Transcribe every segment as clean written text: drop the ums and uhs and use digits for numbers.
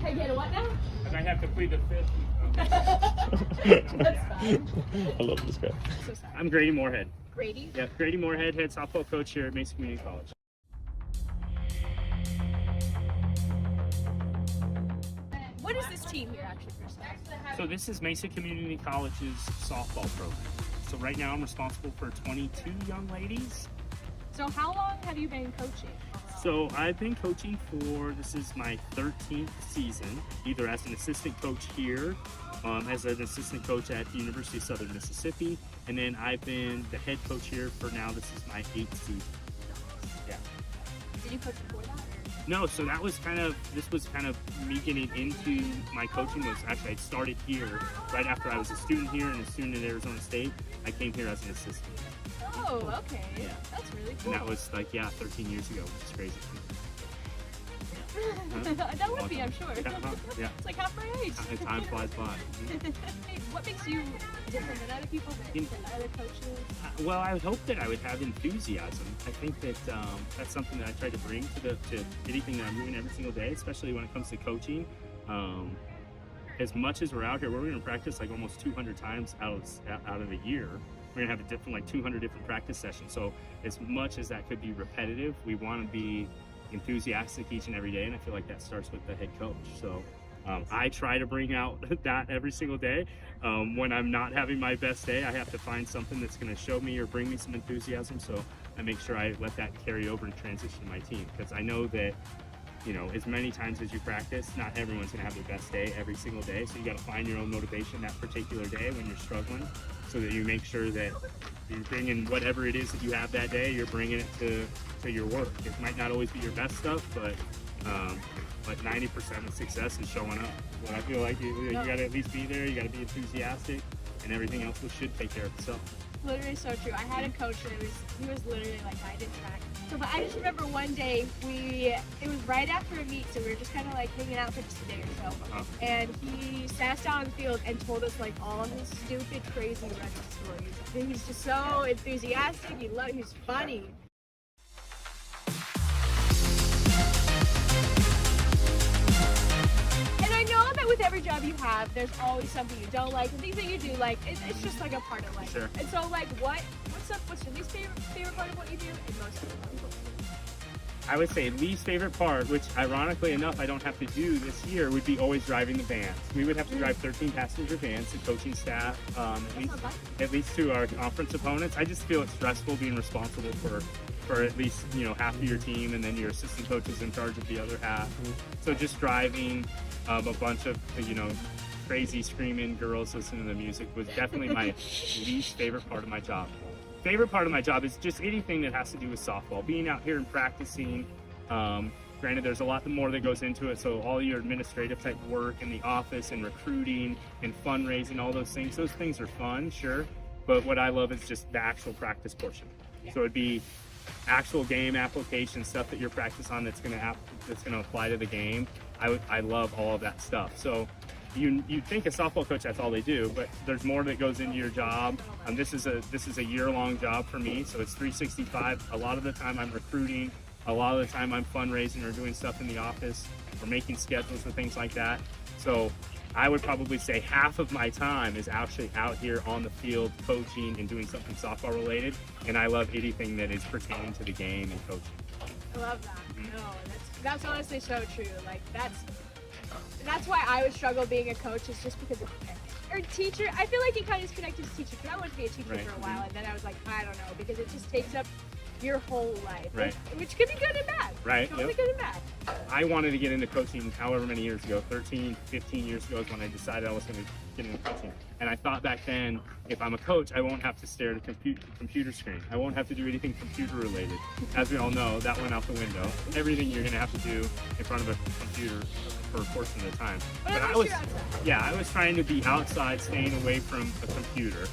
I get a what now? I might have to plead the fifth. That's fine. I love this guy. So sorry. I'm Grady Moorhead. Grady? Yeah, Grady Moorhead, head softball coach here at Mesa Community College. What is this team here actually first? So this is Mesa Community College's softball program. So right now I'm responsible for 22 young ladies. So how long have you been coaching? So I've been coaching this is my 13th season, either as an assistant coach here, as an assistant coach at the University of Southern Mississippi, and then I've been the head coach here for now, this is my 8th season. Yeah. Did you coach before that? No, so this was kind of me getting into my coaching. Actually, I started here right after I was a student here and a student at Arizona State. I came here as an assistant. Oh, okay. Yeah. That's really cool. And that was 13 years ago, which is crazy. That would be, I'm sure. Yeah. It's like half my age. Time flies by. Hey, what makes you different than other people, than other coaches? Well, I would hope that I would have enthusiasm. I think that that's something that I try to bring to anything that I'm doing every single day, especially when it comes to coaching. As much as we're out here, we're going to practice like almost 200 times out of the year. We're going to have a different 200 different practice sessions. So as much as that could be repetitive, we want to be enthusiastic each and every day, and I feel like that starts with the head coach. So I try to bring out that every single day. When I'm not having my best day, I have to find something that's going to show me or bring me some enthusiasm, so I make sure I let that carry over and transition to my team, because I know that, you know, as many times as you practice, not everyone's going to have their best day every single day, so you got to find your own motivation that particular day when you're struggling, so that you make sure that you're bringing whatever it is that you have that day, you're bringing it to your work. It might not always be your best stuff, but 90% of success is showing up. Well, I feel like you got to at least be there, you got to be enthusiastic, and everything else should take care of itself. Literally so true. I had a coach and he was literally like, I did track. So, but I just remember one day it was right after a meet, so we were just kind of like hanging out for just a day or so. And he sat us down on the field and told us like all his stupid, crazy running stories. And he's just so enthusiastic. He's funny. And I know that with every job you have, there's always something you don't like, and things that you do like. It's just like a part of life. Sure. And so, like, what's your least favorite part of what you do, and most favorite part of what you do? I would say least favorite part, which ironically enough I don't have to do this year, would be always driving the vans. We would have to drive 13 passenger vans, the coaching staff, at least to our conference opponents. I just feel it's stressful being responsible for at least, you know, half of your team, and then your assistant coach is in charge of the other half. So just driving a bunch of, you know, crazy screaming girls listening to the music was definitely my least favorite part of my job. Favorite part of my job is just anything that has to do with softball, being out here and practicing. Granted, there's a lot more that goes into it, so all your administrative type work in the office and recruiting and fundraising, all those things are fun, sure, but what I love is just the actual practice portion. So it'd be actual game application stuff that you're practice on that's going to apply to the game. I love all of that stuff. So you think a softball coach, that's all they do, but there's more that goes into your job. This is a year-long job for me, so it's 365. A lot of the time I'm recruiting, a lot of the time I'm fundraising or doing stuff in the office or making schedules or things like that. So I would probably say half of my time is actually out here on the field coaching and doing something softball related, and I love anything that is pertaining to the game and coaching. I love that. No, that's honestly so true. Like that's why I would struggle being a coach, is just because of or teacher. I feel like it kind of is connected to teacher, because I wanted to be a teacher for a while, and then I was like, I don't know, because it just takes up your whole life, which could be good and bad. Right. Totally good and bad. I wanted to get into coaching however many years ago, 13, 15 years ago is when I decided I was going to get into coaching. And I thought back then, if I'm a coach, I won't have to stare at a computer screen. I won't have to do anything computer related. As we all know, that went out the window. Everything you're going to have to do in front of a computer for a portion of the time. But I was trying to be outside, staying away from a computer.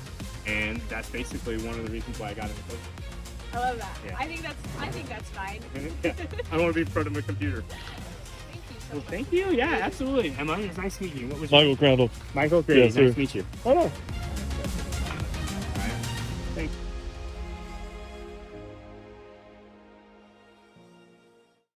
And that's basically one of the reasons why I got into coaching. I love that. Yeah. I think that's fine. Yeah. I don't want to be in front of a computer. Thank you so Well, much. thank you. Yeah, absolutely. Emma, it was nice meeting you. What was Michael Crandall. Michael Grady. Yes, Nice sir. to meet you. Oh, no.